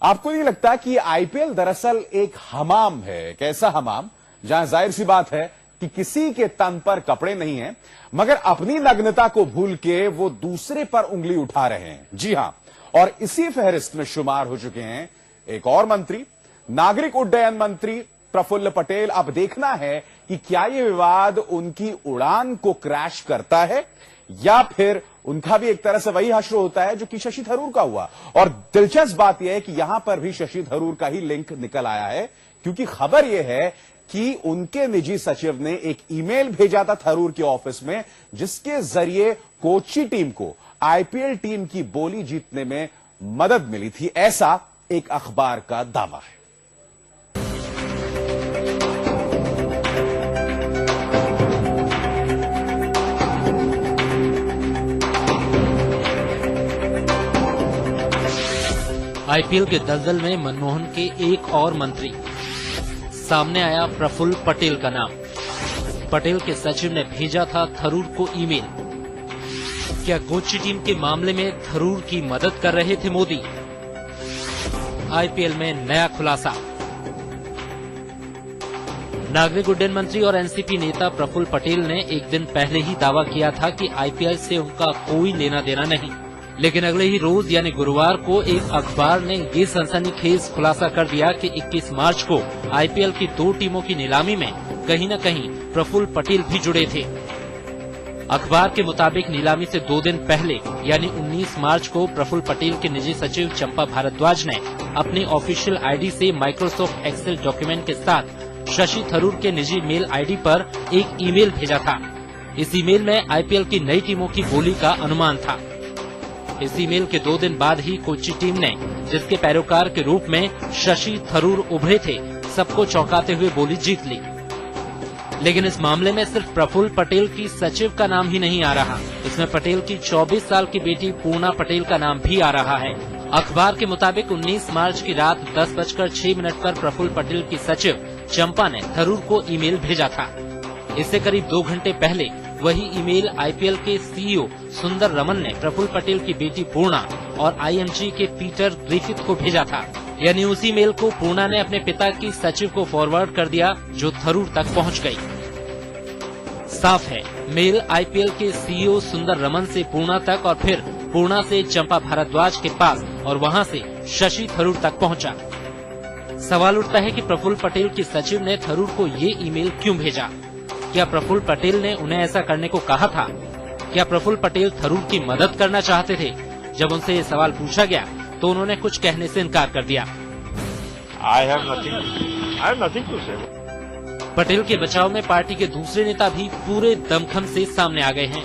आपको नहीं लगता कि आईपीएल दरअसल एक हमाम है? कैसा हमाम जहां जाहिर सी बात है कि किसी के तन पर कपड़े नहीं हैं, मगर अपनी नग्नता को भूल के वो दूसरे पर उंगली उठा रहे हैं। जी हां, और इसी फहरिस्त में शुमार हो चुके हैं एक और मंत्री, नागरिक उड्डयन मंत्री प्रफुल्ल पटेल। अब देखना है कि क्या यह विवाद उनकी उड़ान को क्रैश करता है या फिर उनका भी एक तरह से वही हश्र होता है जो कि शशि थरूर का हुआ। और दिलचस्प बात यह है कि यहां पर भी शशि थरूर का ही लिंक निकल आया है, क्योंकि खबर यह है कि उनके निजी सचिव ने एक ईमेल भेजा था थरूर के ऑफिस में, जिसके जरिए कोच्चि टीम को आईपीएल टीम की बोली जीतने में मदद मिली थी, ऐसा एक अखबार का दावा है। आईपीएल के दलदल में मनमोहन के एक और मंत्री, सामने आया प्रफुल्ल पटेल का नाम। पटेल के सचिव ने भेजा था थरूर को ईमेल। क्या कोच्चि टीम के मामले में थरूर की मदद कर रहे थे मोदी? आईपीएल में नया खुलासा। नागरिक उड्डयन मंत्री और एनसीपी नेता प्रफुल्ल पटेल ने एक दिन पहले ही दावा किया था कि आईपीएल से उनका कोई लेना देना नहीं, लेकिन अगले ही रोज यानी गुरुवार को एक अखबार ने ये सनसनीखेज खुलासा कर दिया कि 21 मार्च को आईपीएल की 2 टीमों की नीलामी में कहीं न कहीं प्रफुल्ल पटेल भी जुड़े थे। अखबार के मुताबिक नीलामी से 2 दिन पहले यानी 19 मार्च को प्रफुल्ल पटेल के निजी सचिव चंपा भारद्वाज ने अपनी ऑफिशियल आईडी से माइक्रोसॉफ्ट एक्सेल डॉक्यूमेंट के साथ शशि थरूर के निजी मेल आईडी पर एक ईमेल भेजा था। इस ईमेल में आईपीएल की नई टीमों की बोली का अनुमान था। इस ईमेल के 2 दिन बाद ही कोच्चि टीम ने, जिसके पैरोकार के रूप में शशि थरूर उभरे थे, सबको चौंकाते हुए बोली जीत ली। लेकिन इस मामले में सिर्फ प्रफुल्ल पटेल की सचिव का नाम ही नहीं आ रहा, इसमें पटेल की 24 साल की बेटी पूर्णा पटेल का नाम भी आ रहा है। अखबार के मुताबिक 19 मार्च की रात 10:06 पर प्रफुल्ल पटेल की सचिव चंपा ने थरूर को ईमेल भेजा था। इससे करीब 2 घंटे पहले वही ईमेल आईपीएल के सीईओ सुंदर रमन ने प्रफुल्ल पटेल की बेटी पूर्णा और आईएमजी के पीटर ग्रिफिथ को भेजा था। यानी उसी मेल को पूर्णा ने अपने पिता की सचिव को फॉरवर्ड कर दिया, जो थरूर तक पहुंच गई। साफ है, मेल आईपीएल के सीईओ सुंदर रमन से पूर्णा तक और फिर पूर्णा से चंपा भारद्वाज के पास और वहां से शशि थरूर तक पहुंचा। सवाल उठता है कि प्रफुल्ल पटेल की सचिव ने थरूर को ये ईमेल क्यों भेजा? क्या प्रफुल्ल पटेल ने उन्हें ऐसा करने को कहा था? क्या प्रफुल्ल पटेल थरूर की मदद करना चाहते थे? जब उनसे ये सवाल पूछा गया तो उन्होंने कुछ कहने से इनकार कर दिया। I have nothing to say. Patel के बचाव में पार्टी के दूसरे नेता भी पूरे दमखम से सामने आ गए हैं।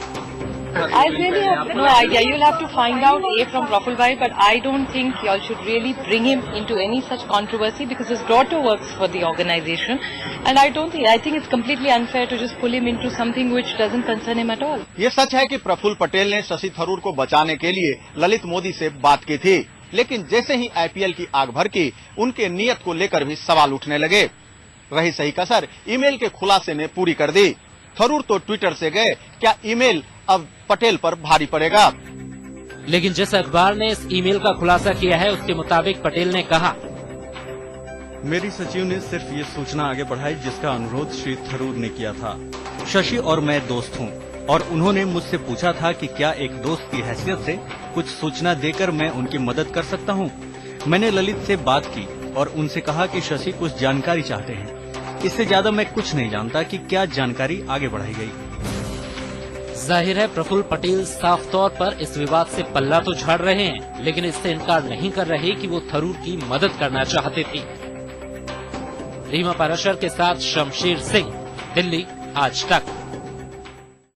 I really have no idea. You'll have to find out from Praful Bhai, but I don't think y'all should really bring him into any such controversy because his daughter works for the organization, and I think it's completely unfair to just pull him into something which doesn't concern him at all. ये सच है कि प्रफुल्ल पटेल ने शशि थरूर को बचाने के लिए ललित मोदी से बात की थी, लेकिन जैसे ही आईपीएल की आग भड़की, उनके नियत को लेकर भी सवाल उठने लगे। रही सही कसर ईमेल के खुलासे ने पूरी कर दी। थरूर तो ट्विटर से गए, क्या ईमेल अब पटेल पर भारी पड़ेगा? लेकिन जिस अखबार ने इस ईमेल का खुलासा किया है, उसके मुताबिक पटेल ने कहा, मेरी सचिव ने सिर्फ ये सूचना आगे बढ़ाई जिसका अनुरोध श्री थरूर ने किया था। शशि और मैं दोस्त हूँ और उन्होंने मुझसे पूछा था कि क्या एक दोस्त की हैसियत से कुछ सूचना देकर मैं उनकी मदद कर सकता हूँ। मैंने ललित से बात की और उनसे कहा कि शशि कुछ जानकारी चाहते हैं। इससे ज्यादा मैं कुछ नहीं जानता कि क्या जानकारी आगे बढ़ाई गई। जाहिर है प्रफुल्ल पटेल साफ तौर पर इस विवाद से पल्ला तो झाड़ रहे हैं, लेकिन इससे इनकार नहीं कर रहे कि वो थरूर की मदद करना चाहते थे। रीमा पाराशर के साथ शमशेर सिंह, दिल्ली आज तक।